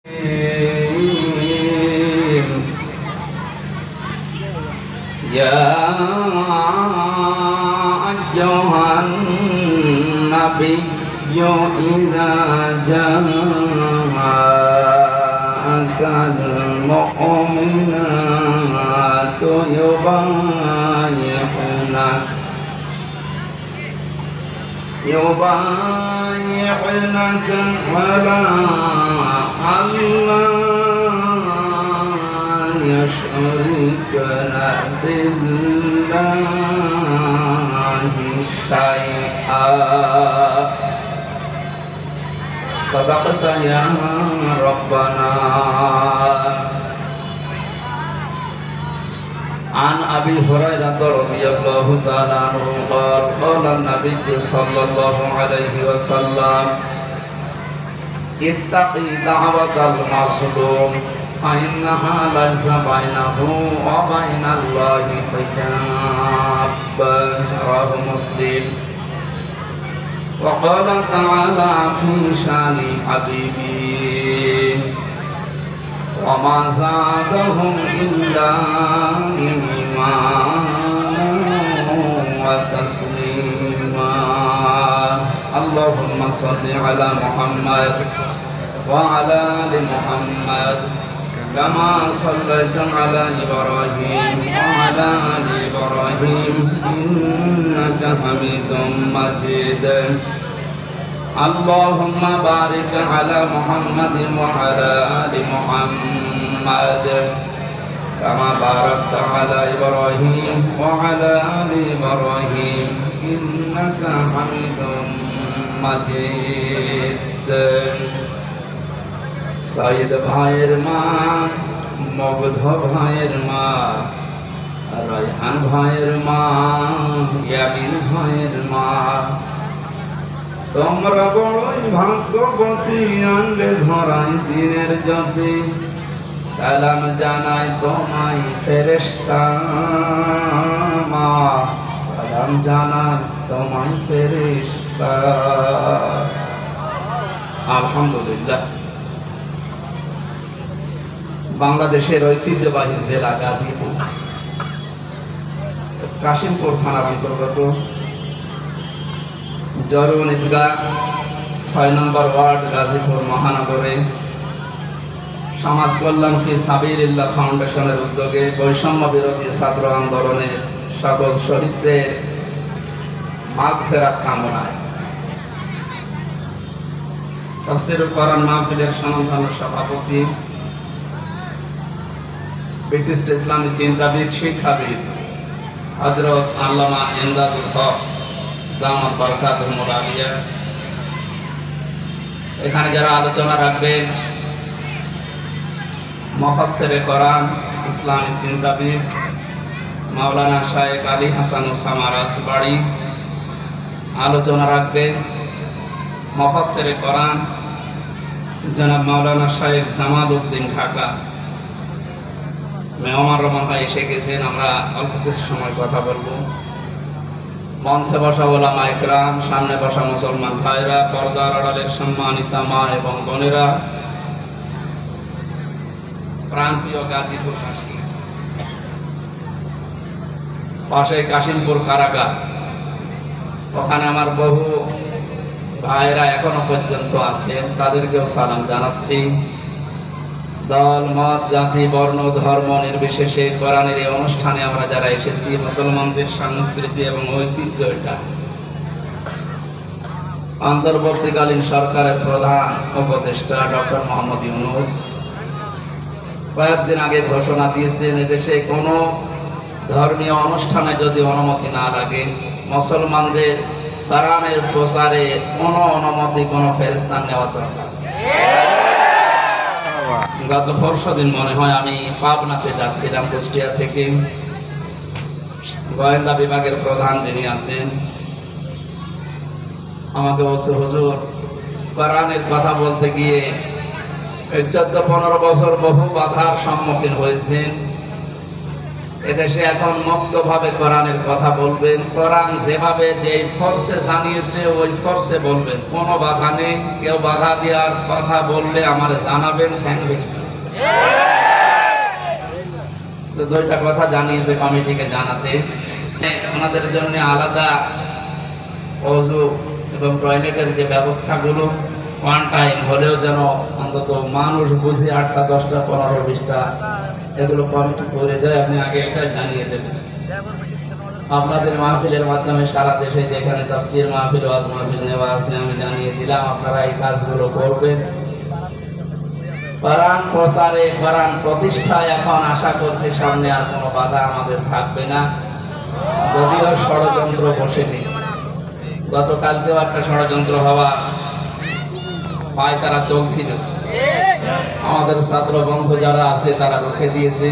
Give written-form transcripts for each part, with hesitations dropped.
يا أيها النبي إذا جاءك المؤمنات يبايعنك على ألا يشركن بالله شيئا صدقت يا ربنا. عن أبي هريرة رضي الله تعالى عنه قال قال النبي صلى الله عليه وسلم اتقي دعوة المظلوم فإنها ليس بينه وبين الله حجاب. رواه مسلم. وقال تعالى في شان حبيبي وما زادهم إلا إيمانا وتسليما. اللهم صل على محمد وعلى آل محمد كما صليت على إبراهيم وعلى آل إبراهيم إنك حميد مجيد. اللهم بارك على محمد وعلى آل محمد كما باركت على إبراهيم وعلى آل إبراهيم إنك حميد مجيد. সাইদ ভাইয়ের মা, মগধ ভাইয়ের মা, রায়হান ভাইয়ের মা, ইয়ামিন ভাইয়ের মা, তোমরা বড়ই ভাগ্যবতী, আনলে ধরাই দিনের জ্যোতি। সালাম জানাই তোমায় ফেরেশতা মা, সালাম জানাই তোমায় ফেরেশতা। আলহামদুলিল্লাহ। বাংলাদেশের ঐতিহ্যবাহী জেলা গাজীপুর, কাশিমপুর থানার অন্তর্গত জরুন ঈদগাহ ৬ নম্বর ওয়ার্ড গাজীপুর মহানগরে সমাজ কল্যাণ ফি সাবিলিল্লাহ ফাউন্ডেশনের উদ্যোগে বৈষম্য বিরোধী ছাত্র আন্দোলনের সকল শহীদদের মাগফিরাত কামনায় তাফসীরুল কোরআন মাহফিলের সমাধানের সভাপতি বিশিষ্ট ইসলামী চিন্তাবিদ, শিক্ষাবিদ হযরত আল্লামা ইমদাদুল হক দামাত বারাকাতুহুল আলিয়া, এখানে যারা আলোচনা রাখবেন মুফাসসিরে কোরআন, ইসলামী চিন্তাবিদ মাওলানা শায়েখ আলী হাসান ওসামা রাজবাড়ী, আলোচনা রাখবেন মুফাসসিরে কোরআন জনাব মাওলানা শায়েখ জামাল উদ্দিন ঢাকা। মেহমান রহমান ভাই এসে গেছেন, আমরা অল্প কিছু সময় কথা বলবো। মঞ্চে বসা ওলামা ইকরাম, সামনে বসা মুসলমান ভাইরা, পর্দার আড়ালের সম্মানিতা মা এবং বোনেরা, প্রান্তীয় গাজীপুরবাসী, পাশে কাশিমপুর কারাগার, ওখানে আমার বহু ভাইরা এখনো পর্যন্ত আছেন, তাদেরকেও সালাম জানাচ্ছি। দল, মত, জাতি, বর্ণ, ধর্ম নির্বিশেষে কোরআনের এই অনুষ্ঠানে আমরা যারা এসেছি, মুসলমানদের সংস্কৃতি এবং ঐতিহ্য এটা। অন্তর্বর্তীকালীন সরকারের প্রধান উপদেষ্টা ডক্টর মোহাম্মদ ইউনূস কয়েকদিন আগে ঘোষণা দিয়েছেন, এদেশে কোনো ধর্মীয় অনুষ্ঠানে যদি অনুমতি না লাগে, মুসলমানদের কোরআনের প্রচারে কোনো অনুমতি, কোনো ফেরেশতা নেওয়া দরকার। গত পরশুদিন মনে হয় আমি পাবনাতে যাচ্ছিলাম কুষ্টিয়া থেকে, গোয়েন্দা বিভাগের প্রধান যিনি আছেন আমাকে বলছে, হুজুর কোরআনের কথা বলতে গিয়ে 14-15 বছর বহু বাধার সম্মুখীন হয়েছেন, এদেশে এখন মুক্তভাবে কোরআনের কথা বলবেন, কোরআন যেভাবে যে ফোর্সে জানিয়েছে ওই ফোর্সে বলবেন, কোনো বাধা নেই। কেউ বাধা দেওয়ার কথা বললে আমার জানাবেন, ঠ্যাং ভেঙে তো দুইটা কথা জানিয়েছে কমিটিকে জানাতে, ওনাদের জন্য আলাদা অজু এবং টয়লেটের যে ব্যবস্থাগুলো ওয়ান টাইম হলেও যেন অন্তত মানুষ বুঝে 8টা 10টা 15 20টা এগুলো কমিটি করে দেয়। আপনি আগে এটা জানিয়ে দেবেন। আপনাদের মাহফিলের মাধ্যমে সারা দেশে যেখানে তাফসীর মাহফিল ওয়াজ মাহফিল নেওয়া আছে আমি জানিয়ে দিলাম, আপনারা এই কাজগুলো করবেন। কোরআন প্রচারে, কোরআন প্রতিষ্ঠায় এখন আশা করছি সামনে আর কোনো বাধা আমাদের থাকবে না, যদিও ষড়যন্ত্র বসেনি। গতকালকেও একটা ষড়যন্ত্র হওয়া পায় তারা চলছিল, আমাদের ছাত্র বন্ধু যারা আছে তারা রুখে দিয়েছে।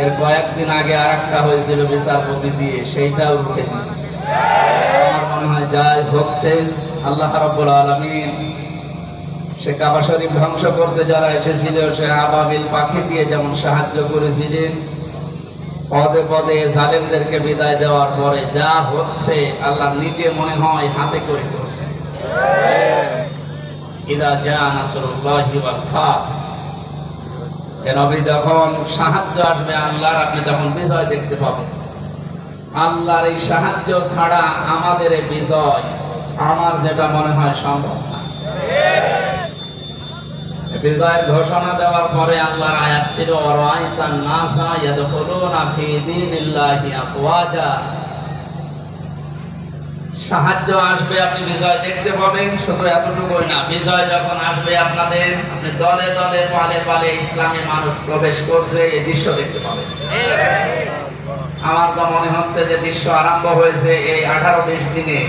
এর কয়েকদিন আগে আর একটা হয়েছিল বিচারপতি দিয়ে, সেইটাও রুখে দিয়েছে। আমার মনে হয় যাই হচ্ছে আল্লাহ রাব্বুল আলামিন সে কাবা শরীফ ধ্বংস করতে যারা এসেছিল সে আবাবিল পাখি দিয়ে যেমন সাহায্য করেছিলেন, পদে পদে জালেমদেরকে বিদায় দেওয়ার পরে যা হচ্ছে আল্লাহ নিজে মনে হয় হাতে করে করছে। ইদা জা নাসরুল্লাহি ওয়াল ফাত, এ নবী যখন সাহায্য আসবে আল্লাহর, আপনি তখন বিজয় দেখতে পাবেন। আল্লাহর এই সাহায্য ছাড়া আমাদের এই বিজয় আমার যেটা মনে হয় সম্ভব না। বিজয়ের ঘোষণা দেওয়ার পরে আল্লাহর আয়াত ছিল ওয়ারাইতান নাসা ইয়াদখুলুনা ফি দীনিল্লাহি আফওয়াজা, সাহায্য আসবে আপনি বিজয় দেখতে পাবেন। শুধু এতটুকুই না, বিজয় যখন আসবে আপনাদের, আপনি দলে দলে পালে পালে ইসলামে মানুষ প্রবেশ করছে এই দৃশ্য দেখতে পাবেন। আমার তো মনে হচ্ছে যে দৃশ্য আরম্ভ হয়েছে এই 18-20 দিনে।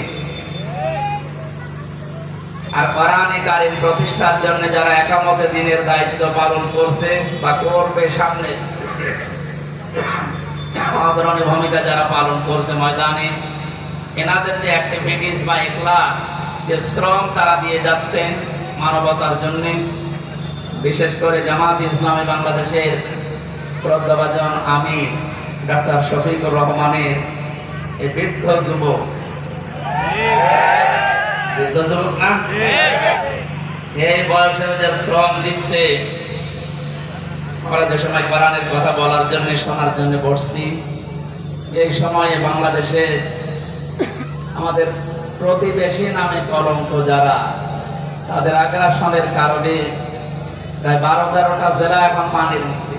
আর কোরআনে কারীম প্রতিষ্ঠার জন্য যারা একামতে দ্বীনের দায়িত্ব পালন করছে বা করবে সামনে, অগ্রণী ভূমিকা যারা পালন করছে ময়দানে, এনাদের যে অ্যাক্টিভিটিস বা ইখলাস, যে শ্রম তারা দিয়ে যাচ্ছেন মানবতার জন্য, বিশেষ করে জামাত ইসলামী বাংলাদেশের শ্রদ্ধাভাজন আমির ডাক্তার শফিকুর রহমানের এই বৃদ্ধ যুবক না, এই বয়সে যে শ্রম দিচ্ছে, আমরা যে সময় কোরআনের কথা বলার জন্য শোনার জন্য বসছি, এই সময়ে বাংলাদেশে আমাদের প্রতিবেশী নামে কলঙ্ক যারা, তাদের আগ্রাসনের কারণে প্রায় 12-13টা জেলা এখন পানির নিচে।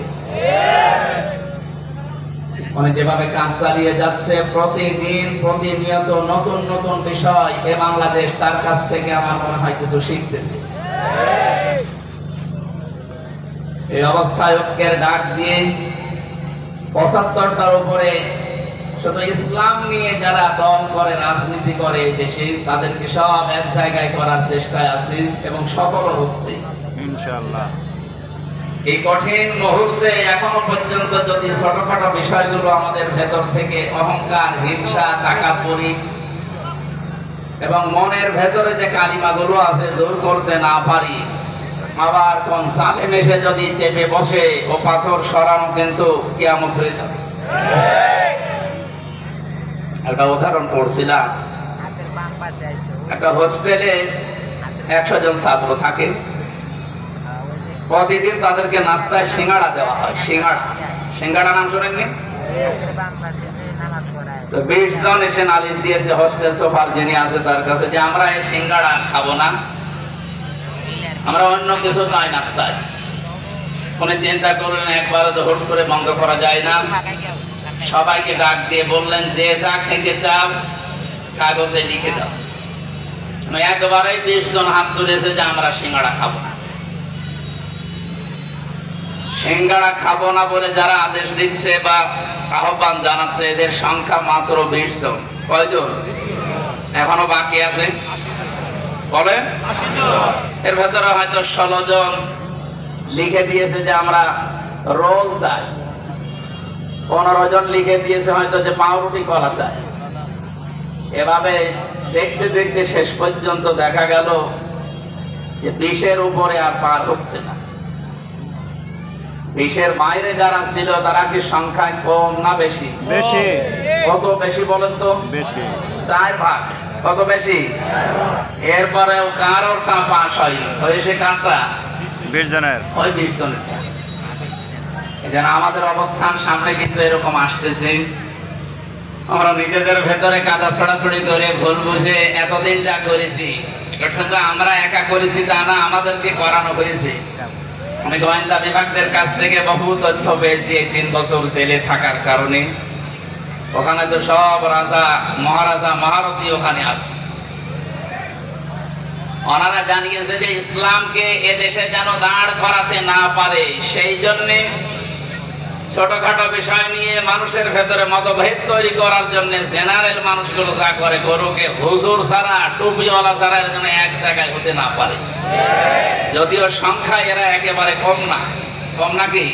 মানে যেভাবে কাজ চালিয়ে যাচ্ছে, প্রতিদিন প্রতিনিয়ত নতুন নতুন বিষয়, এ বাংলাদেশ তার কাছ থেকে আমার মনে হয় কিছু শিখতেছে। এই অবস্থায় ঐক্যের ডাক দিয়ে 75টার উপরে শুধু ইসলাম নিয়ে যারা দল করে রাজনীতি করে এই দেশে, তাদেরকে সব এক জায়গায় করার চেষ্টায় আছে এবং সফল হচ্ছে ইনশাআল্লাহ। এই কঠিন মুহূর্তে এখনো পর্যন্ত যদি ছোটখাটো বিষয়গুলো আমাদের ভেতর থেকে অহংকার, হিংসা, তাকাব্বুরি এবং মনের ভেতরে যে কালিমাগুলো আছে দূর করতে না পারি, আবার কোন সালেম এসে যদি চেপে বসে ও পাথর সরানো কিন্তু কিয়ামত হয়ে যাবে। একটা উদাহরণ পড়ছিলাম, একটা হোস্টেলে 100 জন ছাত্র থাকে, প্রতিদিন তাদেরকে নাস্তায় সিঙ্গাড়া দেওয়া হয়। সিঙ্গাড়া নাম শোনেননি? 20 জন এসে নালিশ দিয়েছে হোস্টেল সুপার যিনি আছে তার কাছে যে আমরা এই সিঙ্গাড়া খাবো না, আমরা অন্য কিছু চাই নাস্তায়। উনি চিন্তা করলেন একবারও তো হুট করে বন্ধ করা যায় না, সবাইকে ডাক দিয়ে বললেন যে যা খেতে চাও কাগজে লিখে দাও। একবারেই 20 জন হাত তুলেছে যে আমরা সিঙ্গাড়া খাবো না। সিঙ্গাড়া খাবো না বলে যারা আদেশ দিচ্ছে বা আহ্বান জানাচ্ছে, এদের সংখ্যা মাত্র 20 জন। কয়জন এখনো বাকি আছে বলেন? এর ভেতরে হয়তো 16 জন লিখে দিয়েছে যে আমরা রোল চাই, 15 জন লিখে দিয়েছে হয়তো যে পাউরুটি কলা চাই। এভাবে দেখতে দেখতে শেষ পর্যন্ত দেখা গেল যে 20-এর উপরে আর পার হচ্ছে না। দেশের বাইরে যারা ছিল তারা কি সংখ্যায় কম না বেশি? বেশি। কত বেশি বলেন তো? বেশি। 4 ভাগ। কত বেশি? এরপরেও কারোর কা পাস হয়েছে কারটা 20 জনের। ওই 20 জনের। এজন্য আমাদের অবস্থান সামনে কিন্তু এরকম আসতেছে। আমরা নিজেদের ভেতরে কাদা ছড়াছড়ি করে ভুল বুঝে এতদিন যা করেছি, কিন্তু আমরা একা করেছি তা না, আমাদেরকে করানো হয়েছে। আমি গোয়েন্দা বিভাগদের কাছ থেকে বহু তথ্য পেয়েছি এই 3 বছর জেলে থাকার কারণে। ওখানে তো সব রাজা মহারাজা মহারথী ওখানে আছে। ওনারা জানিয়েছে যে ইসলামকে এদেশে যেন দাঁড় করাতে না পারে, সেই জন্যে ছোটখাটো বিষয় নিয়ে মানুষের ভেতরে মতভেদ তৈরি করার জন্য জেনারেল মানুষগুলো যা করে করুকে, হুজুর ছাড়া টুপিওয়ালা ছাড়া এর জন্য এক জায়গায় হতে না পারে। যদিও সংখ্যায় এরা একেবারে কম না। কম নাকি?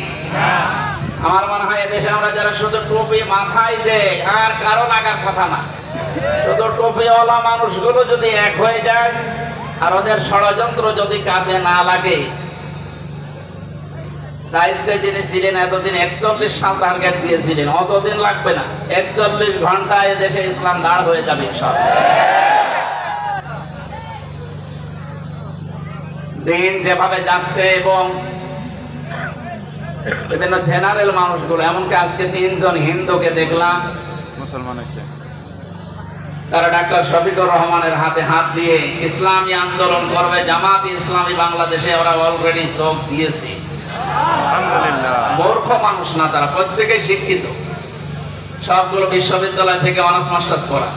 আমার মনে হয় এদেশে আমরা যারা শুধু টুপি মাথায় দেয় আর কারো লাগার কথা না, শুধু টুপিওয়ালা মানুষগুলো যদি এক হয়ে যায় আর ওদের ষড়যন্ত্র যদি কাছে না লাগে, দায়িত্বে যিনি ছিলেন এতদিন 41 সাল টার্গেট দিয়েছিলেন, অতদিন লাগবে না, 41 ঘন্টায় দেশে ইসলাম দাঁড় হয়ে যাবে ইনশাআল্লাহ। দিন যেভাবে যাচ্ছে এবং বিভিন্ন জেনারেল মানুষগুলো, এমনকি আজকে 3 জন হিন্দুকে দেখলাম মুসলমান হয়েছে, তারা ডাক্তার শফিকুর রহমানের হাতে হাত দিয়ে ইসলামী আন্দোলন করবে, জামাত ইসলামী বাংলাদেশে ওরা অলরেডি যোগ দিয়েছে। আলহামদুলিল্লাহ। মূর্খ মানুষ না তারা, প্রত্যেকেই শিক্ষিত, সবগুলো বিশ্ববিদ্যালয় থেকে অনার্স মাস্টার্স করা।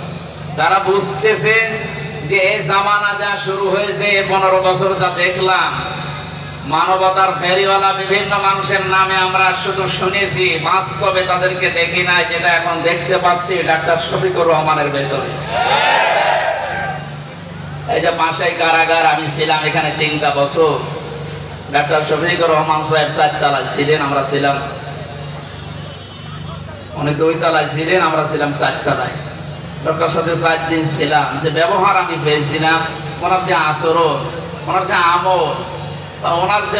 তারা বুঝতেছে যে এই জামানা যা শুরু হয়েছে 15 বছর যা দেখলাম, মানবতার ফেরিওয়ালা বিভিন্ন মানুষের নামে আমরা শুধু শুনেছি, বাস্তবে তাদেরকে দেখি নাই, যেটা এখন দেখতে পাচ্ছি ডাক্তার শফিকুর রহমানের ভেতরে। এই যে পাশেই কারাগার, আমি ছিলাম এখানে 3টা বছর। ডাক্তার শফিকুর রহমান সাহেব 4 তলায় ছিলেন, আমরা ছিলাম, উনি 2 তলায় ছিলেন, আমরা ছিলাম 4 তলায়। ডক্টর সাথে 4 দিন ছিলাম। যে ব্যবহার আমি পেয়েছিলাম, ওনার যে আচরণ, ওনার যে আমল, ওনার যে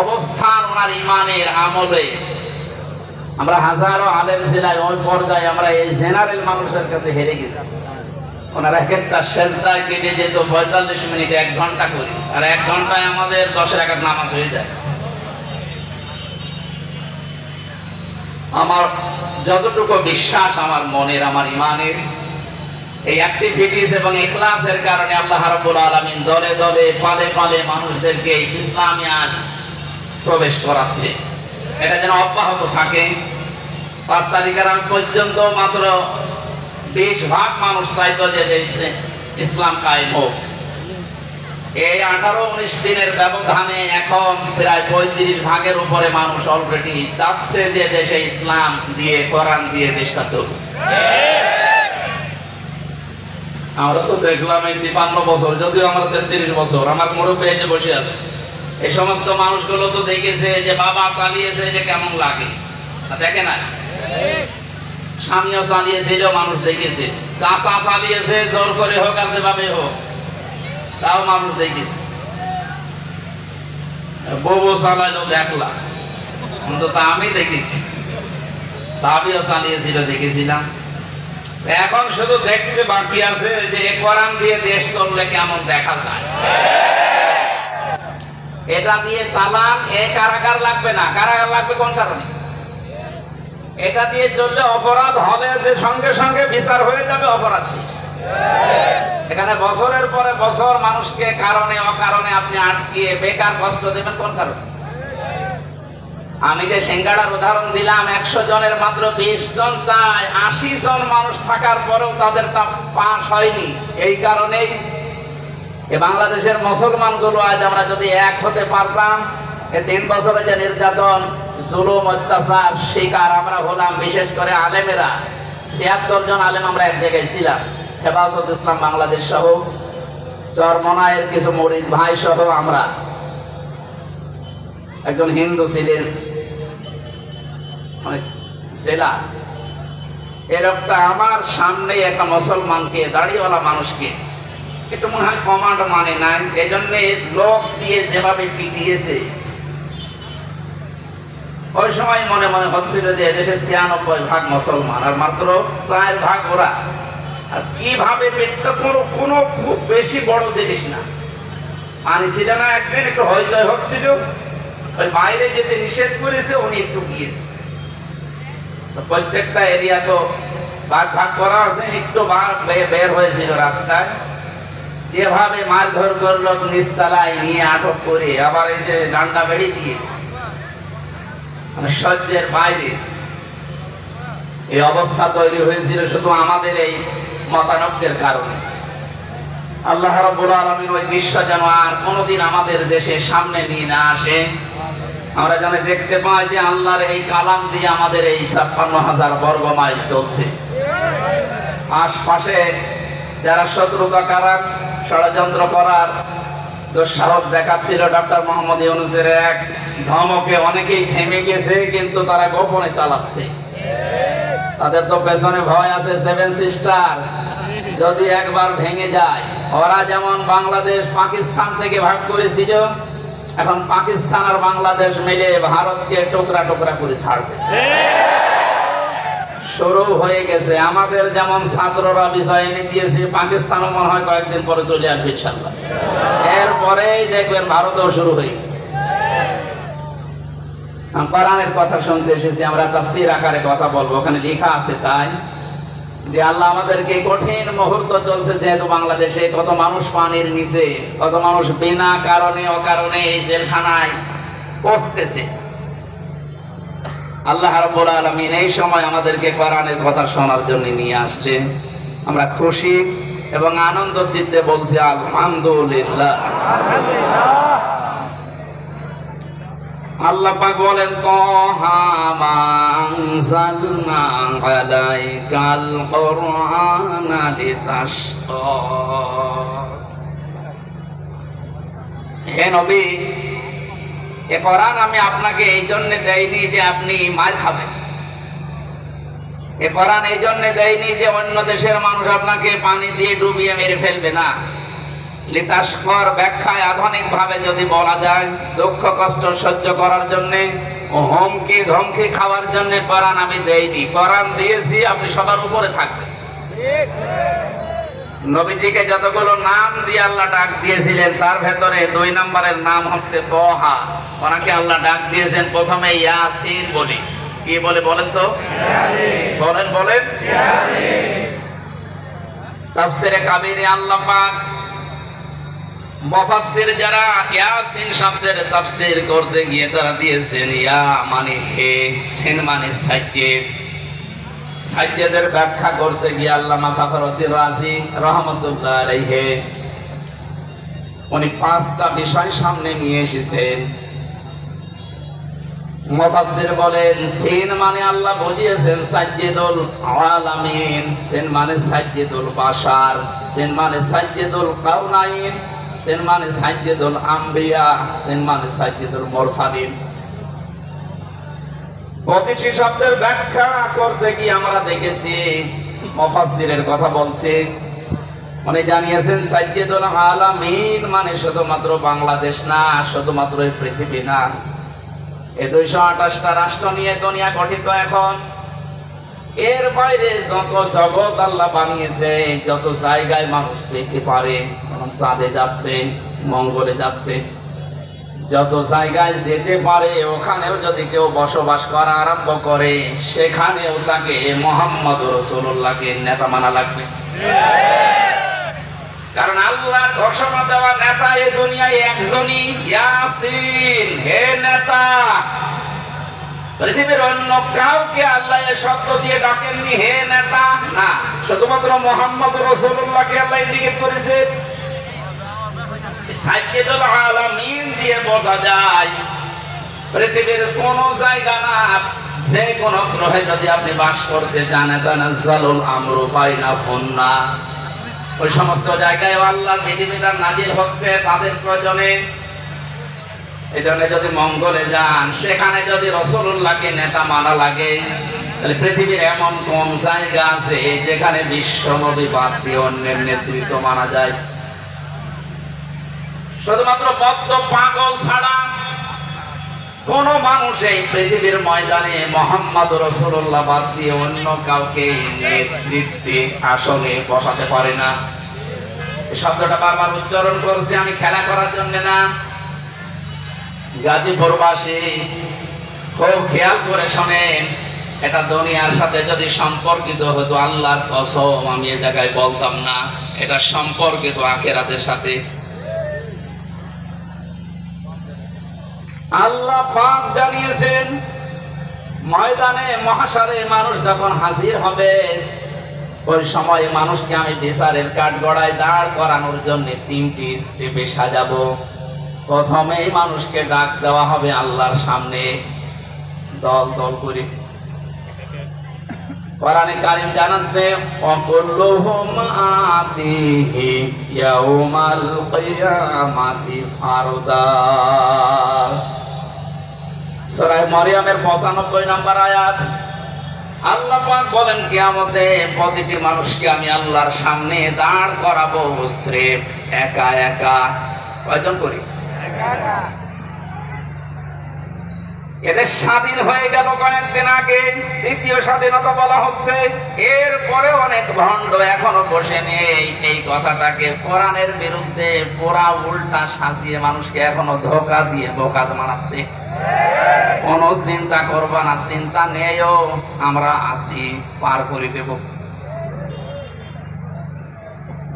অবস্থান, ওনার ইমানের আমলে, আমরা হাজারো আলেম ছিলাম, ওই পর্যায়ে আমরা এই জেনারেল মানুষের কাছে হেরে গেছি। ওনারা এক একটা সেজদায় কেটে যেত 45 মিনিট, 1 ঘন্টা করি, আর 1 ঘন্টায় আমাদের 10 রাকাত নামাজ হয়ে যায়। আমার যতটুকু বিশ্বাস আমার মনের, আমার ইমানের, এই অ্যাক্টিভিটিস এবং ইখলাসের কারণে আল্লাহ রাব্বুল আলামিন দলে দলে পালে পালে মানুষদেরকে ইসলামে আজ প্রবেশ করাচ্ছে। এটা যেন অব্যাহত থাকে। 5 তারিখের আগ পর্যন্ত মাত্র 20 ভাগ মানুষ চাইতো যে দেশে ইসলাম কায়েম হোক। এই 18-19 দিনের ব্যবধানে এখন প্রায় 35 ভাগের উপরে মানুষ অলরেডি চাচ্ছে যে দেশে ইসলাম দিয়ে, কোরআন দিয়ে দেশটা চলুক। আমরা তো দেখলাম এই 53 বছর, যদিও আমার 33 বছর, আমার মুরব্বী এসে বসে আছে, এই সমস্ত মানুষগুলো তো দেখেছে যে বাবা চালিয়েছে যে কেমন লাগে, দেখে না? স্বামীও চালিয়েছিল, মানুষ দেখেছে, চাচা চালিয়েছে, জোর করে হোক আর যেভাবে হোক, তাও মানুষ দেখেছে। বউ চালাইলো দেখলাম, অন্তত আমি দেখেছি, ভাবিও চালিয়েছিল, দেখেছিলাম। এখন শুধু দেখতে বাকি আছে যে কোরআন দিয়ে দেশ চললে কেমন দেখা যায়। এটা দিয়ে চালান, এই কারাগার লাগবে না। কারাগার লাগবে কোন কারণে? এটা দিয়ে চললে অপরাধ হবে যে সঙ্গে সঙ্গে বিচার হয়ে যাবে, অপরাধ শেষ। এখানে বছরের পরে বছর মানুষকে কারণে অকারণে আপনি আটকিয়ে বেকার কষ্ট দেবেন কোন কারণে? আমি যে সিঙ্গাড়ার উদাহরণ দিলাম, 100 জনের মাত্র 20 জন চায়, 80 জন মানুষ থাকার পরেও তাদেরটা পাস হয়নি। এই কারণেই বাংলাদেশের মুসলমানগুলো আজ আমরা যদি এক হতে পারতাম, এই 3 বছরে যে নির্যাতন, জুলুম, অত্যাচার শিকার আমরা হলাম, বিশেষ করে আলেমেরা, 76 জন আলেম আমরা এক জায়গায় ছিলাম, হেফাজত ইসলাম বাংলাদেশ সহ, চরমনায়ের কিছু মুরিদ ভাই সহ, আমরা, একজন হিন্দু ছিলেন জেলা, এরকম আমার সামনে একটা মুসলমানকে, দাড়িওয়ালা মানুষকে একটু মনে হয় কমান্ড মানে নাই, এই জন্য লোক দিয়ে যেভাবে পিটিয়েছে, ওই সময় মনে মনে হচ্ছিল যে এদেশে ৯৬% মুসলমান আর মাত্র ৪% ওরা। আর কিভাবে পেটটা কোনো খুব বেশি বড় জিনিস না, পানি ছিল না। একদিন একটু হইচই হচ্ছিল, ওই বাইরে যেতে নিষেধ করেছে, উনি একটু গিয়েছে। প্রত্যেকটা এরিয়া তো ভাগ ভাগ করা আছে, একটু বের হয়েছিল রাস্তায়, যেভাবে মারধর করলো নিচতলায় নিয়ে আটক করে, আবার এই যে ডান্ডা বেড়ি দিয়ে, মানে সহ্যের বাইরে এই অবস্থা তৈরি হয়েছিল শুধু আমাদের এই মতানৈক্যের কারণে। আল্লাহ রাব্বুল আলামিন ওই দৃশ্য যেন আর কোনোদিন আমাদের দেশের সামনে নিয়ে না আসে। আমরা যেন দেখতে পাই যে আল্লাহর এই কালাম দিয়ে আমাদের এই ৫৬,০০০ বর্গ মাইল চলছে। আশপাশে যারা শত্রুতা করার, ষড়যন্ত্র করার দুঃসাহস দেখাচ্ছিল, ডক্টর মোহাম্মদ ইউনূসের এক ধমকে অনেকেই থেমে গেছে, কিন্তু তারা গোপনে চালাচ্ছে। তাদের তো পেছনে ভয় আছে, 7 সিস্টার যদি একবার ভেঙে যায়। ওরা যেমন বাংলাদেশ পাকিস্তান থেকে ভাগ করেছিল, এখন পাকিস্তান আর বাংলাদেশ মিলে ভারতকে টুকরা টুকরা করে ছাড়বে, শুরু হয়ে গেছে। আমাদের যেমন ছাত্ররা বিষয় এনে দিয়েছে, পাকিস্তানও মনে হয় কয়েকদিন পরে চলে আসবে ইনশাআল্লাহ। এরপরেই দেখবেন ভারতেও শুরু হয়ে গেছে। কোরআনের কথা শুনতে এসেছি, আমরা তাফসীর আকারে কথা বলবো। ওখানে লেখা আছে তাই যে আল্লাহ আমাদেরকে কঠিন মুহূর্ত চলছে, যেহেতু বাংলাদেশে কত মানুষ পানির নিচে, কত মানুষ বিনা কারণে অকারণে এই জেলখানায় পচতেছে। আল্লাহ রাব্বুল আলামিন এই সময় আমাদেরকে কোরআনের কথা শোনার জন্য নিয়ে আসলেন। আমরা খুশি এবং আনন্দ চিত্তে বলছি আলহামদুলিল্লাহ। আল্লাহ পাক বলেন, তাহা মা আনজালনা আলাইকাল কুরআনা লিতাশকা। হে নবী, এ কোরআন আমি আপনাকে এই জন্য দেইনি যে আপনি মার খাবেন। এ কোরআন এই জন্য দেইনি যে অন্য দেশের মানুষ আপনাকে পানি দিয়ে ডুবিয়ে মেরে ফেলবে না। লিতাশকার ব্যাখ্যায় আধুনিক ভাবে যদি বলা যায়, দুঃখ কষ্ট সহ্য করার জন্য, হুমকি ধমকি খাওয়ার জন্য কোরআন আমি দেইনি। কোরআন দিয়েছি আপনি সবার উপরে থাকবেন। নবীজিকে যতগুলো নাম দিয়ে আল্লাহ ডাক দিয়েছিলেন, তার ভেতরে 2 নম্বরের নাম হচ্ছে তাহা। ওনাকে আল্লাহ ডাক দিয়েছেন প্রথমে ইয়াসিন বলে। কি বলে বলেন তো? বলেন বলেন। তাফসীরে কাবীরে আল্লাহ পাক মুফাসসির যারা ইয়াসিন শব্দের তাফসীর করতে গিয়ে তারা দিয়েছেন ইয়া মানে হে, সিন মানে সাজ্জেদ। সাজ্জেদের ব্যাখ্যা করতে গিয়ে আল্লামা ফাখরুদ্দিন রাজি রাহমাতুল্লাহ আলাইহি উনি 5টা বিষয় সামনে নিয়ে এসেছেন। মুফাসসির বলেন, সিন মানে আল্লাহ বুঝিয়েছেন সাজ্জেদুল আলামিন, সিন মানে সাজ্জেদুল বাশার, সিন মানে সাজ্জেদুল কাউনাইন, সিন মানে সাজ্জেদুল আম্বিয়া, সিন মানে সাজ্জেদুল মুরসালিন। প্রতিটি শব্দের ব্যাখ্যা করতে গিয়ে আমরা দেখেছি মুফাসসিরের কথা বলছে, উনি জানিয়েছেন সাজ্জেদুল আলামিন মানে শুধুমাত্র বাংলাদেশ না, শুধুমাত্র এই পৃথিবী না, এই 228টা রাষ্ট্র নিয়ে দুনিয়া গঠিত। এখন এর বাইরে যত জগৎ আল্লাহ বানিয়েছে, যত জায়গায় মানুষ যেতে পারে, চাঁদে যাচ্ছে, মঙ্গলে যাচ্ছে, যত জায়গায় যেতে পারে, ওখানেও যদি কেউ বসবাস করা আরম্ভ করে, সেখানেও তাকে মুহাম্মদ রাসূলুল্লাহকে নেতা মানা লাগবে। কারণ আল্লাহ ঘোষণা দেওয়া নেতা এই দুনিয়ায় একজনই, ইয়াসিন, হে নেতা। পৃথিবীর অন্য কাউকে আল্লাহ এই শব্দ দিয়ে ডাকেননি, হে নেতা না, শুধুমাত্র মুহাম্মদ রাসূলুল্লাহকে আল্লাহ ইন্ডিকেট করেছে। সাজ্জেদুল আলামিন দিয়ে বোঝা যায় পৃথিবীর কোন জায়গা না, যে কোন গ্রহে যদি আপনি বাস করতে চান, তানাজ্জালুল আমরু বাইনাহুন্না, ওই সমস্ত জায়গায় আল্লাহর বিধিবিধান নাজিল হচ্ছে তাদের প্রয়োজনে। এই জন্য যদি মঙ্গলে যান, সেখানে যদি রাসূলুল্লাহকে নেতা মানা লাগে, তাহলে পৃথিবীর এমন কোন জায়গা আছে যেখানে বিশ্ব নবী বাদ দিয়ে অন্যের নেতৃত্ব মানা যায়? শুধুমাত্র বদ্ধ পাগল ছাড়া কোন মানুষ এই পৃথিবীর ময়দানে মুহাম্মদ রাসূলুল্লাহ বাদ দিয়ে অন্য কাউকে নেতৃত্বে আসনে বসাতে পারে না। এই শব্দটা বারবার উচ্চারণ করছি আমি খেলা করার জন্য না। গাজীপুরবাসী খুব খেয়াল করে শোনেন, এটা দুনিয়ার সাথে যদি সম্পর্কিত হতো আল্লাহর কসম আমি এই জায়গায় বলতাম না, এটা সম্পর্কিত আখিরাতের সাথে। আল্লাহ পাক জানিয়েছেন ময়দানে মহাশারে মানুষ যখন হাজির হবে ওই সময় মানুষকে আমি বিচারের কাঠগড়ায় দাঁড় করানোর জন্য 3টি স্টেপে সাজাবো। প্রথমেই মানুষকে ডাক দেওয়া হবে আল্লাহর সামনে দল দল করে। কোরআনে কারীম জানাচ্ছে ওয়াকুল্লুহুম আতিহি ইয়াউমাল কিয়ামাতি ফারদা। সূরা মারইয়ামের 95 নম্বর আয়াত। আল্লাহ পাক বলেন কিয়ামতে প্রতিটি মানুষকে আমি আল্লাহর সামনে দাঁড় করাবো স্রেফ একা একা। কয়জন করি? একা। এদের স্বাধীন হয়ে গেল কয়েকদিন আগে, দ্বিতীয় স্বাধীনতা বলা হচ্ছে। এরপরে অনেক ভণ্ড এখনো বসে নেই এই কথাটাকে কোরআনের বিরুদ্ধে পুরা উল্টা সাজিয়ে মানুষকে এখনো ধোঁকা দিয়ে বোকা বানাচ্ছে। কোনো চিন্তা করবা না, চিন্তা নেইও, আমরা আছি, পার করে দেব।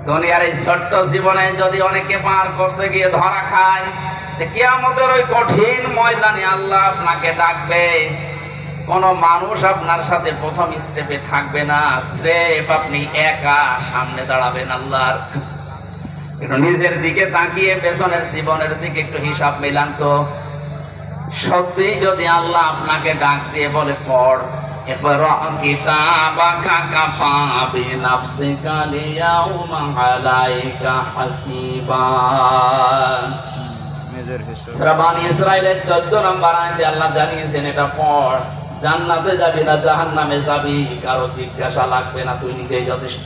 দুনিয়ার এই ছোট্ট জীবনে যদি অনেকে পার করতে গিয়ে ধরা খায়, কিয়ামতের ওই কঠিন ময়দানে আল্লাহ আপনাকে ডাকবে। কোন মানুষ আপনার সাথে প্রথম স্টেপে থাকবে না, স্রেফ আপনি একা সামনে দাঁড়াবেন আল্লাহর। একটু নিজের দিকে তাকিয়ে পেছনের জীবনের দিকে একটু হিসাব মিলান তো। সত্যি যদি আল্লাহ আপনাকে ডাক দিয়ে বলে পড় ইকরা কিতাবাকা কাফা বিনাফসিকা আল-ইয়াওমা আলাইকা হাসিবা। সূরা বানী ইসরাঈলের 14 নম্বর আয়াতে আল্লাহ জানিয়েছেন এটা পড়, জান্নাতে যাবি না জাহান্নামে যাবি কারো জিজ্ঞাসা লাগবে না, তুই নিজেই যথেষ্ট।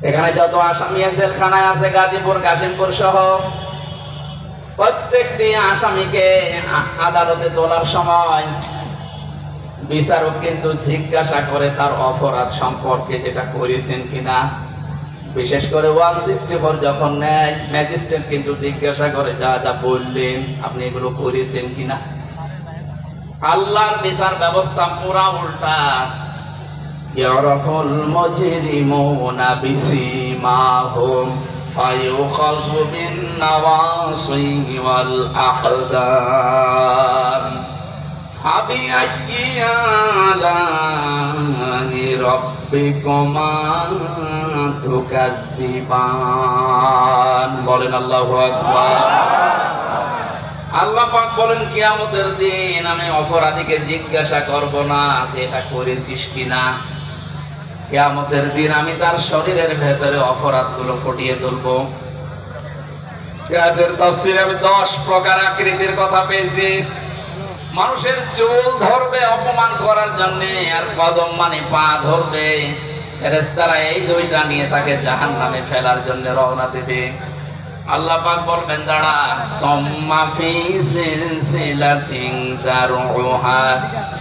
এখানে যত আসামি জেলখানায় আছে গাজীপুর কাশিমপুর সহ প্রত্যেকটি আসামিকে আদালতে তোলার সময় বিচারক কিন্তু জিজ্ঞাসা করে তার অপরাধ সম্পর্কে, যেটা করেছেন কিনা। বিশেষ করে 164 যখন নেয় ম্যাজিস্ট্রেট কিন্তু জিজ্ঞাসা করে যা যা বললেন আপনি এগুলো করেছেন কিনা। আল্লাহর বিচার ব্যবস্থা পুরা উল্টা। ইয়ারাফুল মুজরিমুনা বিসিমাহুম ফায়ুখাযু বিন নাওয়াসি ওয়াল আহদাম ফাবিআইয়ি আলা'i রাব্বিকুমা তুকাযযিবান। বলেন আল্লাহু আকবার। আল্লাহ পাক বলেন কিয়ামতের দিন আমি অপরাধীকে জিজ্ঞাসা করব না যে এটা করেছিস কিনা। কিয়ামতের দিন আমি তার শরীরের ভেতরে অপরাধগুলো ফুটিয়ে তুলব। এর তাফসীরে আমি 10 প্রকার আকৃতির কথা পেয়েছি। মানুষের চুল ধরবে অপমান করার জন্য, আর কদম মানে পা ধরবে। ফেরেশতারা এই দুইটা নিয়ে তাকে জাহান্নামে ফেলার জন্য রওনা দেবে। আল্লাহ পাক বলবেন দাঁড়া, সুম্মা ফি সিলসিলাতিন দারউহা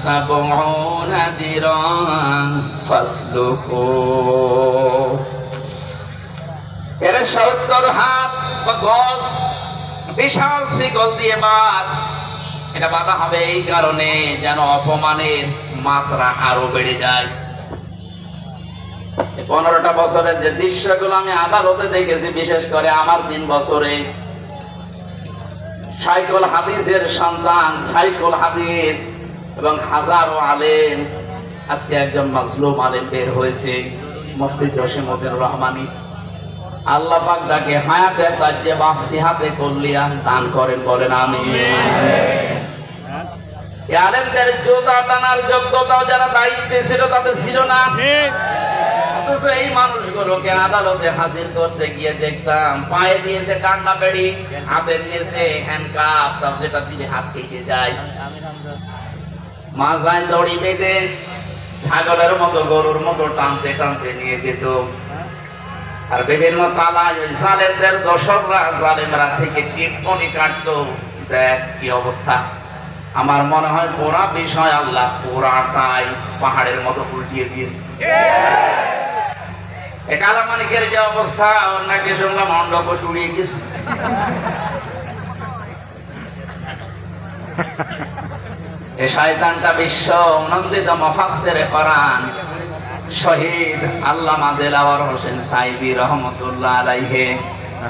সাবউনা দিরান ফাসলুকু। এর 70 হাত বা গজ বিশাল শিকল দিয়ে বাঁধ। এটা বাঁধা হবে এই কারণে যেন অপমানের মাত্রা আরো বেড়ে যায়। 15টা বছরের যে দৃশ্যগুলো আমি আদালতে দেখেছি, বিশেষ করে আমার 3 বছরে, সাইকুল হাদিসের সন্তান সাইকুল হাদিস এবং হাজারো আলেম, আজকে একজন মাসলুম আলেম বের হয়েছে, মুফতি জসিমউদ্দিন রহমানী। আল্লাহ পাক তাকে হায়াতে তাজ্জেবা সিহাতে কুল্লিয়া দান করেন, বলেন আমিন। এই আলেমদের জোতা টানার যোগ্যতাও যারা দায়িত্বে ছিল তাদের ছিল না। এই মানুষগুলোকে আদালতে হাজির করতে গিয়ে দেখতাম পায়ে দিয়েছে ডান্ডা বেড়ি, হাতে দিয়েছে হ্যান্ডকাপ, যেটা দিয়ে হাত কেটে যায়, মাথায় দড়ি বেঁধে ছাগলের মতো গরুর মতো টানতে টানতে নিয়ে যেত। আর বিভিন্ন তালায় ওই জালেমদের দোসররা জালেমরা থেকে টিপ্পনি কাটতো, দেখ কি অবস্থা। আমার মনে হয় পুরা বিষয় আল্লাহ পুরাটাই পাহাড়ের মতো উল্টিয়ে দিয়েছে। কালা মানিকের যে অবস্থা, ওর নাকি শুনলাম অন্ডকোষ উড়িয়ে গেছে। এই শয়তানটা বিশ্ব নন্দিত মুফাসসিরে কোরআন শহীদ আল্লামা দেলাওয়ার হোসেন সাইদি রহমতুল্লাহ আলাইহি